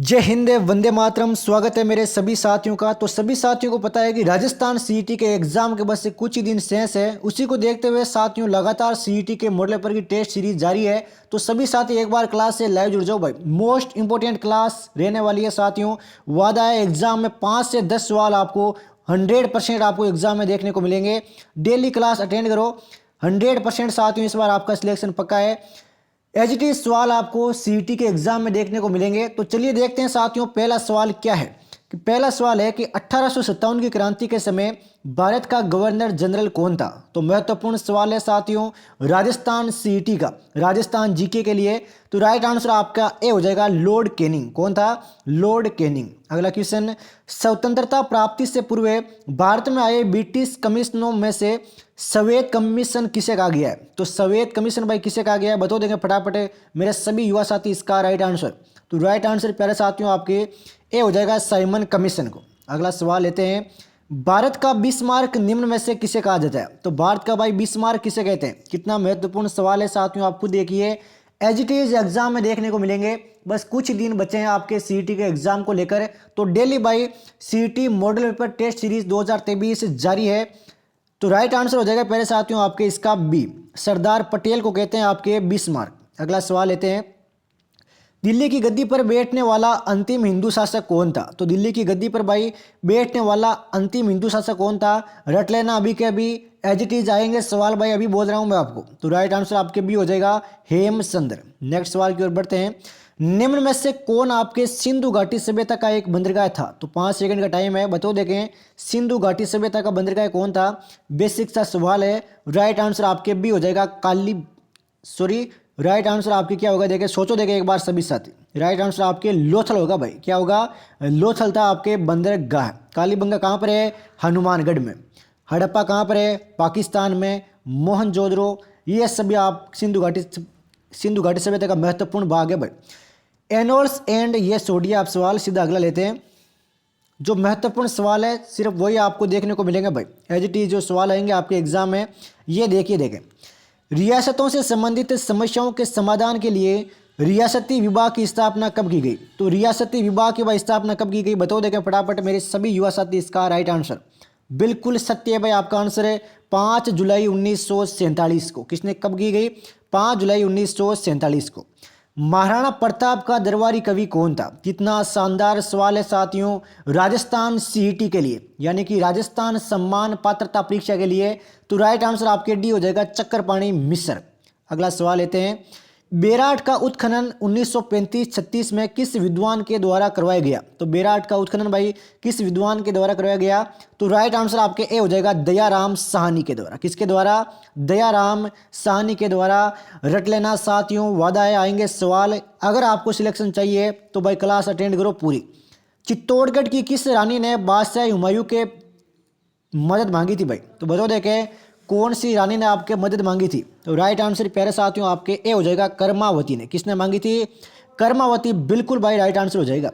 जय हिंद, वंदे मातरम। स्वागत है मेरे सभी साथियों का। तो सभी साथियों को पता है कि राजस्थान सीईटी के एग्जाम के बस से कुछ ही दिन शेष है। उसी को देखते हुए साथियों लगातार सीईटी के मॉडल पेपर की टेस्ट सीरीज जारी है। तो सभी साथी एक बार क्लास से लाइव जुड़ जाओ भाई, मोस्ट इंपोर्टेंट क्लास रहने वाली है साथियों। वादा है एग्जाम में 5 से 10 सवाल आपको 100% आपको एग्जाम में देखने को मिलेंगे। डेली क्लास अटेंड करो, 100% साथियों इस बार आपका सिलेक्शन पक्का है। एच टी सवाल आपको सीईटी के एग्जाम में देखने को मिलेंगे। तो चलिए देखते हैं साथियों, पहला सवाल क्या है। कि पहला सवाल है कि 1857 की क्रांति के समय भारत का गवर्नर जनरल कौन था। तो महत्वपूर्ण सवाल है साथियों राजस्थान सीईटी का, राजस्थान जीके के लिए। तो राइट आंसर आपका ए हो जाएगा लॉर्ड कैनिंग। कौन था? Lord Canning. अगला क्वेश्चन, स्वतंत्रता प्राप्ति से पूर्व भारत में आए ब्रिटिश कमिश्नरों में से सवेत कमीशन किसे कहा गया है। तो सवेत कमीशन भाई किसे कहा गया है, बता देंगे फटाफट मेरे सभी युवा साथी इसका राइट आंसर। तो राइट आंसर प्यारे साथियों आपके ए हो जाएगा साइमन कमीशन को। अगला सवाल लेते हैं, भारत का बिस्मार्क निम्न में से किसे कहा जाता है। तो भारत का भाई बिस्मार्क किसे कहते हैं। कितना महत्वपूर्ण सवाल है साथियों, आप खुद देखिए। एज इट इज एग्जाम में देखने को मिलेंगे। बस कुछ दिन बचे हैं आपके सीईटी के एग्जाम को लेकर। तो डेली भाई CET model paper test series 2023 जारी है। तो राइट आंसर हो जाएगा पहले साथियों आपके इसका बी, सरदार पटेल को कहते हैं आपके बिस्मार्क। अगला सवाल लेते हैं, दिल्ली की गद्दी पर बैठने वाला अंतिम हिंदू शासक कौन था। तो दिल्ली की गद्दी पर भाई बैठने वाला अंतिम हिंदू शासक कौन था, रट लेना अभी के अभी। एज इट इज आएंगे सवाल भाई, अभी बोल रहा हूं मैं आपको। तो राइट आंसर आपके बी हो जाएगा हेमचंद्र। नेक्स्ट सवाल की ओर बढ़ते हैं, निम्न में से कौन आपके सिंधु घाटी सभ्यता का एक बंदरगाह था। तो 5 सेकंड का टाइम है, बताओ देखें सिंधु घाटी सभ्यता का बंदरगाह कौन था। बेसिक सा सवाल है। राइट आंसर आपके बी हो जाएगा राइट आंसर आपके क्या होगा, देखें सोचो देखें एक बार सभी साथी। राइट आंसर आपके लोथल होगा भाई। क्या होगा? लोथल था आपके बंदरगाह। कालीबंगा कहाँ पर है? हनुमानगढ़ में। हड़प्पा कहाँ पर है? पाकिस्तान में। मोहनजोदड़ो, ये सभी आप सिंधु घाटी सभ्यता का महत्वपूर्ण भाग है भाई। एनोल्स एंड ये सोडिया आप सवाल सीधा अगला लेते हैं। जो महत्वपूर्ण सवाल है सिर्फ वही आपको देखने को मिलेंगे भाई। एज इट इज जो सवाल आएंगे आपके एग्जाम में, ये देखिए देखें, रियासतों से संबंधित समस्याओं के समाधान के लिए रियासती विभाग की स्थापना कब की गई। तो रियासती विभाग की स्थापना कब की गई, बताओ देखें फटाफट मेरे सभी युवा साथी इसका राइट आंसर। बिल्कुल सत्य है भाई, आपका आंसर है 5 जुलाई 1947 को। किसने कब की गई? 5 जुलाई 1947 को। महाराणा प्रताप का दरबारी कवि कौन था। कितना शानदार सवाल है साथियों राजस्थान सीईटी के लिए, यानी कि राजस्थान सम्मान पात्रता परीक्षा के लिए। तो राइट आंसर आपके डी हो जाएगा चक्रपाणी मिश्र। अगला सवाल लेते हैं, बेराट का उत्खनन 1935-36 में किस विद्वान के द्वारा करवाया गया। तो बेराट का उत्खनन भाई किस विद्वान के द्वारा करवाया गया। तो राइट आंसर आपके ए हो जाएगा दयाराम साहनी के द्वारा। किसके द्वारा? दयाराम साहनी के द्वारा। रट लेना साथियों, वादा है आएंगे सवाल। अगर आपको सिलेक्शन चाहिए तो भाई क्लास अटेंड करो पूरी। चित्तौड़गढ़ की किस रानी ने बादशाह हुमायूं के मदद मांगी थी भाई। तो बताओ देखें कौन सी रानी ने आपके मदद मांगी थी। तो राइट आंसर प्यारे साथियों आपके ए हो जाएगा कर्मावती ने। किसने मांगी थी? कर्मावती। बिल्कुल भाई राइट आंसर हो जाएगा।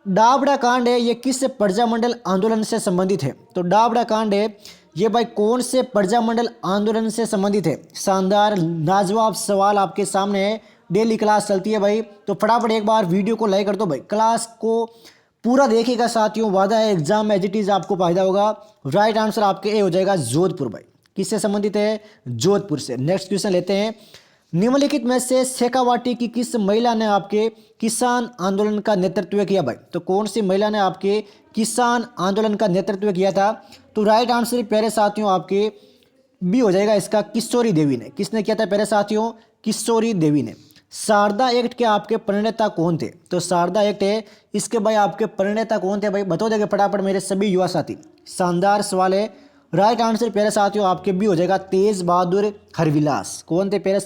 डाबड़ा कांड है ये किस प्रजामंडल आंदोलन से संबंधित है। तो डाबड़ा कांड है ये भाई कौन से प्रजामंडल आंदोलन से संबंधित है। शानदार लाजवाब सवाल आपके सामने है। डेली क्लास चलती है भाई, तो फटाफट एक बार वीडियो को लाइक कर दो भाई, क्लास को पूरा देखिएगा साथियों। वादा है एग्जाम में एज इट इज आपको फायदा होगा। राइट आंसर आपके ए हो जाएगा जोधपुर भाई। किससे संबंधित है? जोधपुर से। नेक्स्ट क्वेश्चन लेते हैं, निम्नलिखित में से शेखावाटी की किस महिला ने आपके किसान आंदोलन का नेतृत्व किया भाई। तो कौन सी महिला ने आपके किसान आंदोलन का नेतृत्व किया था। तो राइट आंसर प्यारे साथियों आपके बी हो जाएगा इसका किशोरी देवी ने। किसने किया था प्यारे साथियों? किशोरी देवी ने। शारदा एक्ट के आपके प्रणेता कौन थे। तो शारदा एक्ट है इसके भाई आपके प्रणेता कौन थे भाई, बताओ देंगे फटाफट मेरे सभी युवा साथी। शानदार सवाल है। राइट आंसर प्यारे साथियों आपके भी हो जाएगा तेज बहादुर हरविलास। कौन थे प्यारे?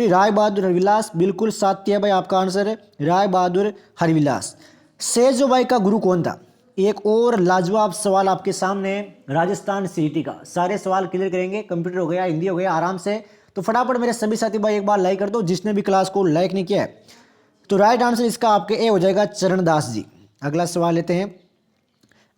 राय बहादुर हरविलास। बिल्कुल सत्य है भाई आपका आंसर है राय बहादुर हरविलास। सेजो भाई का गुरु कौन था। एक और लाजवाब सवाल आपके सामने राजस्थान सीईटी का। सारे सवाल क्लियर करेंगे, कंप्यूटर हो गया, हिंदी हो गया, आराम से। तो फटाफट मेरे सभी साथी भाई एक बार लाइक कर दो जिसने भी क्लास को लाइक नहीं किया है। तो राइट आंसर इसका आपके ए हो जाएगा चरणदास जी। अगला सवाल लेते हैं,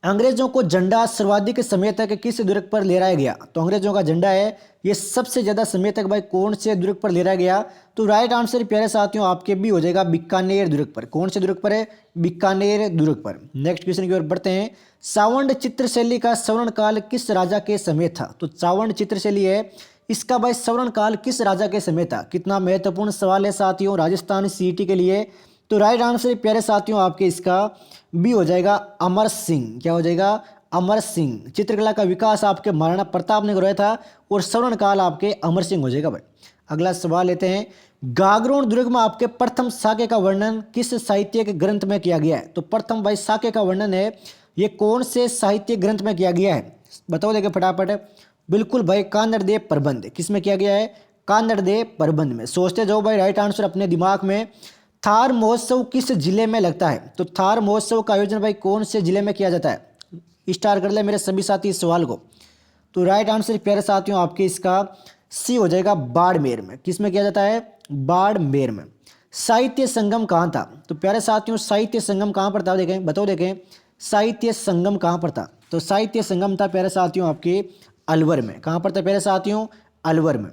अंग्रेजों को झंडा सर्वाधिक समय तक किस दुर्ग पर लहराया गया? तो अंग्रेजों का झंडा है ये सबसे ज्यादा समय तक भाई कौन से दुर्ग पर लहराया गया? तो राइट आंसर प्यारे साथियों आपके भी हो जाएगा बीकानेर दुर्ग पर। कौन से दुर्ग पर है? बीकानेर दुर्ग पर। नेक्स्ट क्वेश्चन की ओर बढ़ते हैं। सावंत चित्रशैली का स्वर्ण काल किस राजा के समय था? तो सावंत चित्रशैली है इसका भाई स्वर्ण काल किस राजा के समय था? कितना महत्वपूर्ण सवाल है साथियों राजस्थान सीईटी के लिए। तो राइट आंसर प्यारे साथियों आपके इसका बी हो जाएगा अमर सिंह। क्या हो जाएगा? अमर सिंह। चित्रकला का विकास आपके महाराणा प्रताप ने करवाया था और स्वर्ण काल आपके अमर सिंह हो जाएगा भाई। अगला सवाल लेते हैं। गागरोन दुर्ग में आपके प्रथम साके का वर्णन किस साहित्यिक ग्रंथ में किया गया है? तो प्रथम भाई साके का वर्णन है ये कौन से साहित्य ग्रंथ में किया गया है? बताओ देखिए फटाफट। बिल्कुल भाई कानड़देव प्रबंध। किस में किया गया है? कानड़देव प्रबंध में। सोचते जाओ भाई राइट आंसर अपने दिमाग में। थार महोत्सव किस जिले में लगता है? तो थार महोत्सव का आयोजन भाई कौन से जिले में किया जाता है? स्टार कर ले मेरे सभी साथी इस सवाल को। तो राइट आंसर प्यारे साथियों आपके इसका सी हो जाएगा बाड़मेर में। किस में किया जाता है? बाड़मेर में। साहित्य संगम कहाँ था? तो प्यारे साथियों साहित्य संगम कहाँ पर था देखें, बताओ देखें साहित्य संगम कहाँ पर था? तो साहित्य संगम था प्यारे साथियों आपके अलवर में। कहाँ पर था प्यारे साथियों? अलवर में।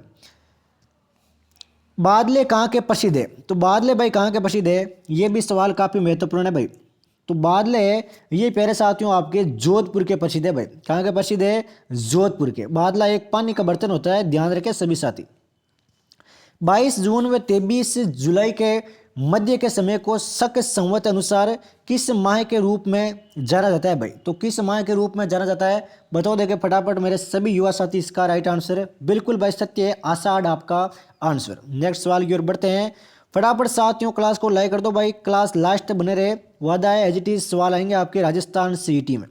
बादले कहाँ के प्रसिद्ध है? तो बादले भाई कहाँ के प्रसिद्ध है? ये भी सवाल काफी महत्वपूर्ण है भाई। तो बादले ये प्यारे साथियों आपके जोधपुर के प्रसिद्ध है भाई। कहाँ के प्रसिद्ध है? जोधपुर के। बादला एक पानी का बर्तन होता है, ध्यान रखें सभी साथी। 22 जून व 23 जुलाई के मध्य के समय को शक संवत अनुसार किस माह के रूप में जाना जाता है भाई? तो किस माह के रूप में जाना जाता है? बताओ देखे फटाफट मेरे सभी युवा साथी। इसका राइट आंसर है बिल्कुल भाई सत्य है, आषाढ़ आपका आंसर। नेक्स्ट सवाल की ओर बढ़ते हैं। फटाफट साथियों क्लास को लाइक कर दो भाई, क्लास लास्ट बने रहे। वादा है एज इट इज सवाल आएंगे आपके राजस्थान सीईटी में।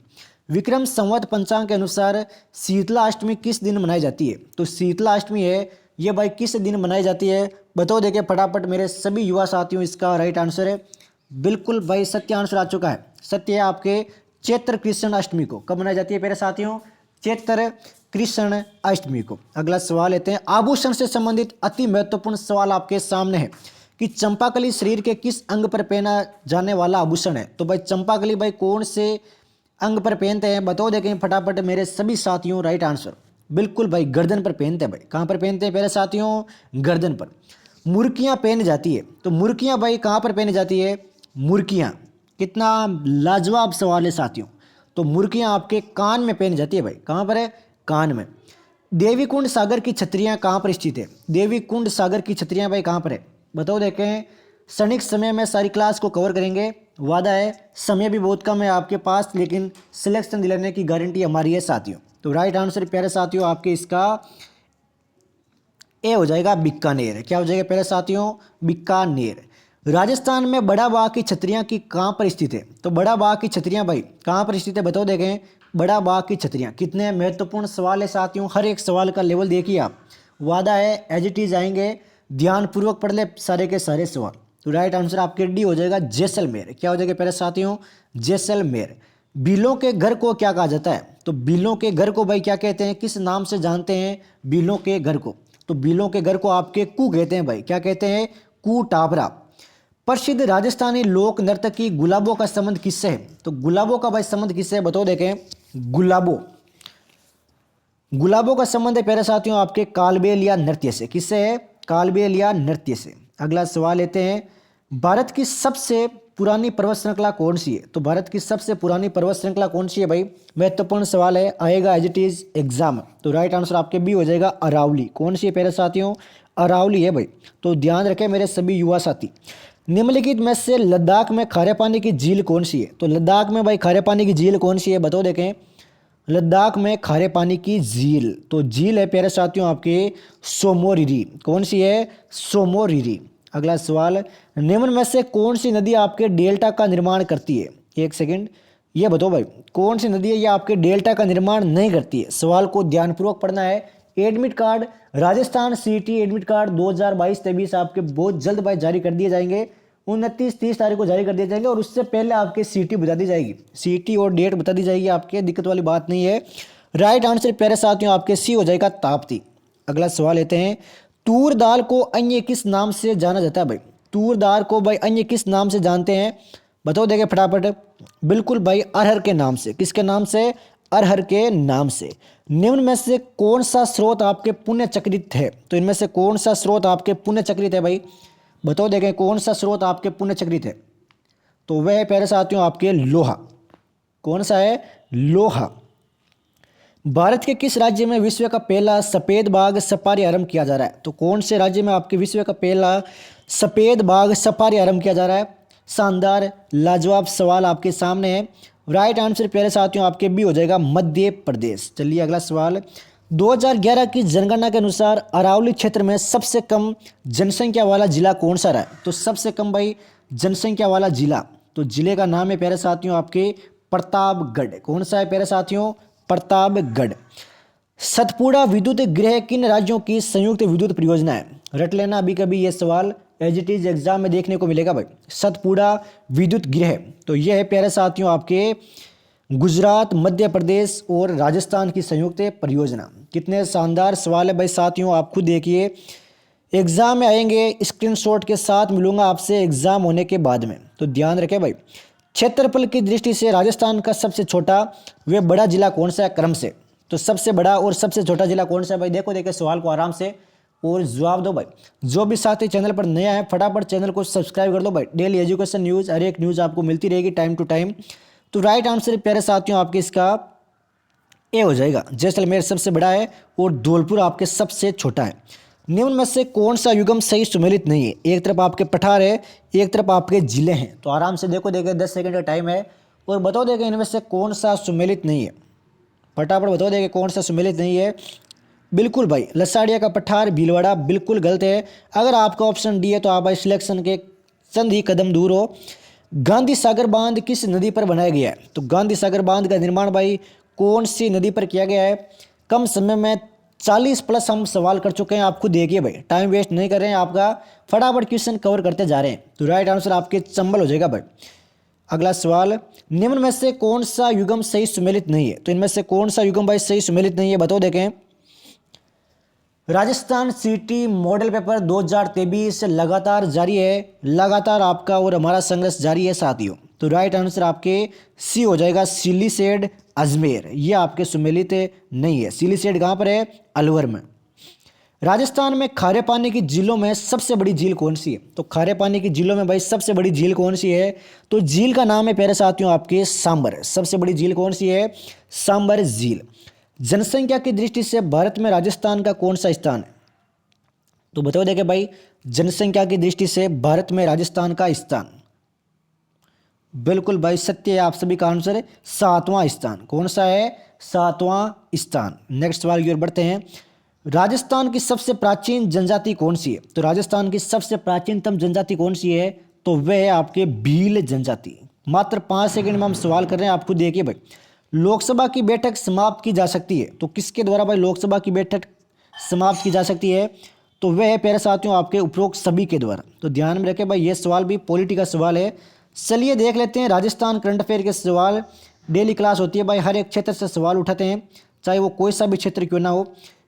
विक्रम संवत पंचांग के अनुसार शीतला अष्टमी किस दिन मनाई जाती है? तो शीतला अष्टमी है ये भाई किस दिन मनाई जाती है? बताओ देखिए फटाफट मेरे सभी युवा साथियों। इसका राइट आंसर है बिल्कुल भाई सत्य आंसर आ चुका है। सत्य है आपके चैत्र कृष्ण अष्टमी को। कब मनाई जाती है मेरे साथियों? चैत्र कृष्ण अष्टमी को। अगला सवाल लेते हैं। आभूषण से संबंधित अति महत्वपूर्ण सवाल आपके सामने है कि चंपाकली शरीर के किस अंग पर पहना जाने वाला आभूषण है? तो भाई चंपाकली भाई कौन से अंग पर पहनते हैं? बताओ देखें फटाफट मेरे सभी साथियों। राइट आंसर बिल्कुल भाई गर्दन पर पहनते हैं भाई। कहाँ पर पहनते हैं मेरे साथियों? गर्दन पर। मुर्कियाँ पहनी जाती है। तो मुर्कियाँ भाई कहाँ पर पहनी जाती है? मुर्कियाँ। कितना लाजवाब सवाल है साथियों। तो मुर्कियाँ आपके कान में पहनी जाती है भाई। कहाँ पर है? कान में। देवी कुंड सागर की छतरियाँ कहाँ पर स्थित है? देवी कुंड सागर की छतरियाँ भाई कहाँ पर है? बताओ देखें। क्षणिक समय में सारी क्लास को कवर करेंगे। वादा है समय भी बहुत कम है आपके पास, लेकिन सिलेक्शन दिलाने की गारंटी हमारी है साथियों। तो राइट आंसर प्यारे साथियों आपके इसका ए हो जाएगा बीकानेर। क्या हो जाएगा प्यारे साथियों? बीकानेर। राजस्थान में बड़ा बाग की छतरियाँ की कहाँ पर स्थित है? तो बड़ा बाग की छतरियाँ भाई कहाँ पर स्थित है? बताओ देखें। बड़ा बाग की छतरियाँ। कितने महत्वपूर्ण सवाल है साथियों। हर एक सवाल का लेवल देखिए आप। वादा है एज इट इज आएंगे, ध्यानपूर्वक पढ़ ले सारे के सारे सवाल। तो राइट आंसर आपके डी हो जाएगा जैसलमेर। क्या हो जाएगा प्यारे साथियों? जैसलमेर। बिलों के घर को क्या कहा जाता है? तो बिलों के घर को भाई क्या कहते हैं? किस नाम से जानते हैं बिलों के घर को? तो बिलों के घर को आपके कू कहते हैं भाई। क्या कहते हैं? कू टापरा। प्रसिद्ध राजस्थानी लोक नर्तकी गुलाबों का संबंध किससे है? तो गुलाबों का भाई संबंध किससे है? बताओ देखें। गुलाबों गुलाबों का संबंध है प्यारे साथियों आपके कालबेल या नृत्य से। किससे है? कालबेल या नृत्य से। अगला सवाल लेते हैं। भारत की सबसे पुरानी पर्वत श्रृंखला कौन सी है? तो भारत की सबसे पुरानी पर्वत श्रृंखला कौन सी है भाई? महत्वपूर्ण सवाल है, आएगा एज इट इज एग्जाम। तो राइट आंसर आपके भी हो जाएगा अरावली। कौन सी है प्यारे साथियों? अरावली है भाई। तो ध्यान रखें मेरे सभी युवा साथी। निम्नलिखित में से लद्दाख में खारे पानी की झील कौन सी है? तो लद्दाख में भाई खारे पानी की झील कौन सी है? बताओ देखें। लद्दाख में खारे पानी की झील, तो झील है प्यारे साथियों आपके सोमोरिरी। कौन सी है? सोमोरिरी। अगला सवाल। निम्न में से कौन सी नदी आपके डेल्टा का निर्माण करती है? एक सेकंड, ये बताओ भाई कौन सी नदी है ये आपके डेल्टा का निर्माण नहीं करती है? सवाल को ध्यानपूर्वक पढ़ना है। Admit card Rajasthan CET admit card 2022-23 आपके बहुत जल्द भाई जारी कर दिए जाएंगे। 29-30 तारीख को जारी कर दिए जाएंगे और उससे पहले आपके सीटी बता दी जाएगी। सीटी और डेट बता दी जाएगी आपके, दिक्कत वाली बात नहीं है। राइट आंसर प्यारे साथियों आपके सी हो जाएगा ताप्ती। अगला सवाल लेते हैं। तूर दाल को अन्य किस नाम से जाना जाता है भाई? तूर दाल को भाई अन्य किस नाम से जानते हैं? बताओ देखें फटाफट। बिल्कुल भाई, अरहर के नाम से। किसके नाम से? अरहर के नाम से। निम्न में से कौन सा स्रोत आपके पुण्य चक्रित है? तो इनमें से कौन सा स्रोत आपके पुण्य चक्रित है भाई? बताओ देखें कौन सा स्रोत आपके पुण्य चक्रित है? तो वह है प्यारे साथियों आपके लोहा। कौन सा है? लोहा। भारत के किस राज्य में विश्व का पहला सफेद बाघ सफारी आरंभ किया जा रहा है? तो कौन से राज्य में आपके विश्व का पहला सफेद बाघ सफारी आरंभ किया जा रहा है? शानदार लाजवाब सवाल आपके सामने है। राइट आंसर प्यारे साथियों आपके बी हो जाएगा, मध्य प्रदेश। चलिए अगला सवाल। 2011 की जनगणना के अनुसार अरावली क्षेत्र में सबसे कम जनसंख्या वाला जिला कौन सा रहा है? तो सबसे कम भाई जनसंख्या वाला जिला, तो जिले का नाम है प्यारे साथियों आपके प्रतापगढ़। कौन सा है प्यारे साथियों? प्रतापगढ़। सतपुड़ा विद्युत गृह किन राज्यों की संयुक्त विद्युत परियोजना है? रट लेना अभी कभी ये सवाल, एज इट इज एग्जाम में देखने को मिलेगा भाई। सतपुड़ा विद्युत गृह, तो यह है प्यारे साथियों आपके गुजरात, मध्य प्रदेश और राजस्थान की संयुक्त परियोजना। कितने शानदार सवाल है भाई साथियों, आप खुद देखिए। एग्जाम में आएंगे, स्क्रीनशॉट के साथ मिलूंगा आपसे एग्जाम होने के बाद में, तो ध्यान रखें भाई। क्षेत्रफल की दृष्टि से राजस्थान का सबसे छोटा व बड़ा जिला कौन सा है क्रम से? तो सबसे बड़ा और सबसे छोटा जिला कौन सा है भाई? देखो देखो सवाल को आराम से और जवाब दो भाई। जो भी साथी चैनल पर नया है फटाफट चैनल को सब्सक्राइब कर दो भाई। डेली एजुकेशन न्यूज़, हर एक न्यूज़ आपको मिलती रहेगी टाइम टू टाइम। तो राइट आंसर प्यारे साथियों आपके इसका ए हो जाएगा। जैसलमेर सबसे बड़ा है और धौलपुर आपके सबसे छोटा है। निम्न में से कौन सा युगम सही सुमेलित नहीं है? एक तरफ आपके पठार है, एक तरफ आपके जिले हैं। तो आराम से देखो देखे, 10 सेकंड का टाइम है और बताओ देखे इनमें से कौन सा सुमेलित नहीं है। फटाफट बताओ देखे कौन सा सुमेलित नहीं है। बिल्कुल भाई, लसाड़िया का पठार भीलवाड़ा बिल्कुल गलत है। अगर आपका ऑप्शन डी है तो आप भाई सिलेक्शन के चंद ही कदम दूर हो। गांधी सागर बांध किस नदी पर बनाया गया है? तो गांधी सागर बांध का निर्माण भाई कौन सी नदी पर किया गया है? कम समय में 40 प्लस हम सवाल कर चुके हैं, आप खुद देखिए भाई, टाइम वेस्ट नहीं कर रहे हैं आपका, फटाफट क्वेश्चन कवर करते जा रहे हैं। तो राइट आंसर आपके चंबल हो जाएगा भाई। अगला सवाल, निम्न में से कौन सा युगम सही सुमेलित नहीं है? तो इनमें से कौन सा युगम भाई सही सुमेलित नहीं है? बताओ देखें। राजस्थान सिटी मॉडल पेपर 2023 लगातार जारी है। लगातार आपका और हमारा संघर्ष जारी है साथियों। तो राइट आंसर आपके सी हो जाएगा, सिलीसेड अजमेर। ये आपके सुमेलित नहीं है। सिलीसेड कहाँ पर है? अलवर में। राजस्थान में खारे पानी की झीलों में सबसे बड़ी झील कौन सी है? तो खारे पानी की झीलों में भाई सबसे बड़ी झील कौन सी है? तो झील का नाम है प्यारे साथियों आपके सांबर। सबसे बड़ी झील कौन सी है? सांबर झील। जनसंख्या की दृष्टि से भारत में राजस्थान का कौन सा स्थान है? तो बताओ देखे भाई, जनसंख्या की दृष्टि से भारत में राजस्थान का स्थान बिल्कुल भाई सत्य है। आप सभी का आंसर है 7वां स्थान। कौन सा है? 7वां स्थान। नेक्स्ट सवाल की ओर बढ़ते हैं। राजस्थान की सबसे प्राचीन जनजाति कौन सी है? तो राजस्थान की सबसे प्राचीनतम जनजाति कौन सी है? तो वह है आपके भील जनजाति। मात्र 5 सेकंड में हम सवाल कर रहे हैं, आप खुद देखिए भाई। लोकसभा की बैठक समाप्त की जा सकती है, तो किसके द्वारा भाई लोकसभा की बैठक समाप्त की जा सकती है? तो वह है प्यारे साथियों आपके उपरोक्त सभी के द्वारा। तो ध्यान में रखें भाई, ये सवाल भी पॉलिटी का सवाल है। चलिए देख लेते हैं राजस्थान करंट अफेयर के सवाल। डेली क्लास होती है भाई, हर एक क्षेत्र से सवाल उठाते हैं, चाहे वो कोई सा भी क्षेत्र क्यों ना हो।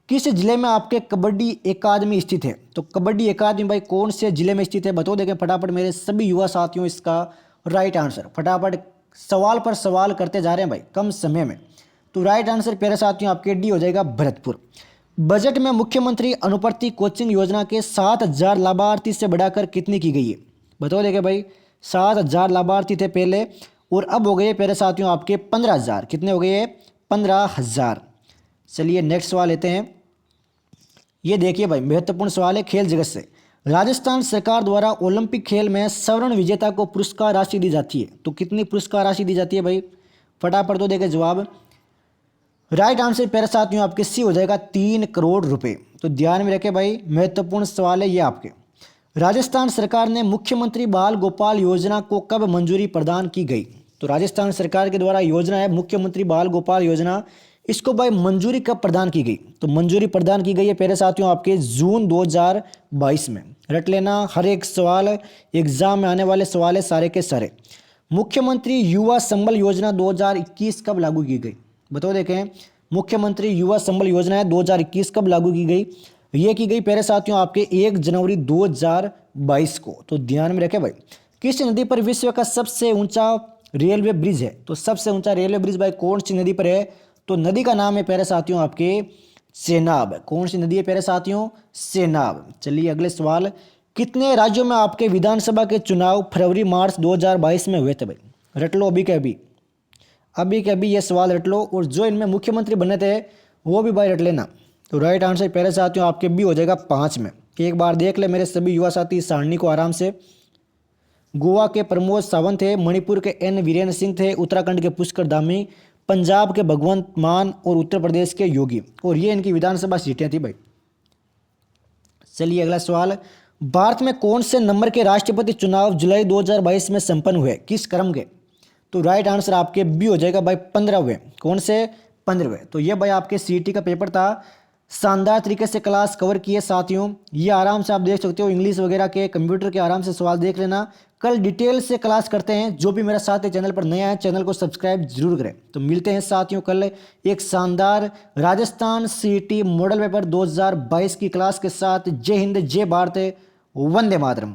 किस जिले में आपके कबड्डी अकादमी स्थित है? तो कबड्डी अकादमी भाई कौन से जिले में स्थित है? बताओ देखें फटाफट मेरे सभी युवा साथियों इसका राइट आंसर। फटाफट सवाल पर सवाल करते जा रहे हैं भाई कम समय में। तो राइट आंसर प्यारे साथियों आपके डी हो जाएगा, भरतपुर। बजट में मुख्यमंत्री अनुवर्ती कोचिंग योजना के 7,000 लाभार्थी से बढ़ाकर कितनी की गई है? बताओ देखे भाई, 7,000 लाभार्थी थे पहले और अब हो गए प्यारे साथियों आपके 15,000। कितने हो गए? 15,000। चलिए नेक्स्ट सवाल लेते हैं। ये देखिए भाई, महत्वपूर्ण सवाल है खेल जगत से। राजस्थान सरकार द्वारा ओलंपिक खेल में स्वर्ण विजेता को पुरस्कार राशि दी जाती है, तो कितनी पुरस्कार राशि दी जाती है भाई? फटाफट तो देखे जवाब। राइट आंसर प्यारे साथियों आपके सी हो जाएगा, 3 करोड़ रुपए। तो ध्यान में रखें भाई, महत्वपूर्ण सवाल है ये आपके। राजस्थान सरकार ने मुख्यमंत्री बाल गोपाल योजना को कब मंजूरी प्रदान की गई? तो राजस्थान सरकार के द्वारा योजना है मुख्यमंत्री बाल गोपाल योजना, इसको भाई मंजूरी कब प्रदान की गई? तो मंजूरी प्रदान की गई है प्यारे साथियों आपके जून 2022 में। रट लेना, हर एक सवाल एग्जाम में आने वाले सवाल है सारे के सारे। मुख्यमंत्री युवा संबल योजना 2021 कब लागू की गई? बताओ देखें, मुख्यमंत्री युवा संबल योजना है 2021 कब लागू की गई? ये की गई प्यारे साथियों आपके 1 जनवरी 2022 को। तो ध्यान में रखें भाई, किस नदी पर विश्व का सबसे ऊंचा रेलवे ब्रिज है? तो सबसे ऊंचा रेलवे ब्रिज भाई कौन सी नदी पर है? तो नदी का नाम है प्यारे साथियों आपके सेनाब। कौन सी नदी है प्यारे साथियों? सेनाब। चलिए अगले सवाल, कितने राज्यों में आपके विधानसभा के चुनाव फरवरी मार्च 2022 में हुए थे भाई? रट लो अभी के अभी, अभी के अभी ये सवाल रट लो, और जो इनमें मुख्यमंत्री बने थे वो भी भाई रट लेना। तो राइट आंसर प्यारे साथियों आपके बी हो जाएगा 5 में। एक बार देख ले मेरे सभी युवा साथी इस सारणी को आराम से। गोवा के प्रमोद सावंत थे, मणिपुर के एन वीरेंद्र सिंह थे, उत्तराखंड के पुष्कर धामी, पंजाब के भगवंत मान और उत्तर प्रदेश के योगी, और ये इनकी विधानसभा सीटें थी भाई। चलिए अगला सवाल, भारत में कौन से नंबर के राष्ट्रपति चुनाव जुलाई 2022 में संपन्न हुए? किस क्रम के? तो राइट आंसर आपके बी हो जाएगा भाई 15वें। कौन से? 15वें। तो ये भाई आपके सीईटी का पेपर था, शानदार तरीके से क्लास कवर किए साथियों। ये आराम से आप देख सकते हो, इंग्लिश वगैरह के कंप्यूटर के आराम से सवाल देख लेना। कल डिटेल से क्लास करते हैं। जो भी मेरा साथ है चैनल पर नया है, चैनल को सब्सक्राइब जरूर करें। तो मिलते हैं साथियों कल एक शानदार राजस्थान सीईटी मॉडल पेपर 2022 की क्लास के साथ। जय हिंद, जय भारत, वंदे मातरम।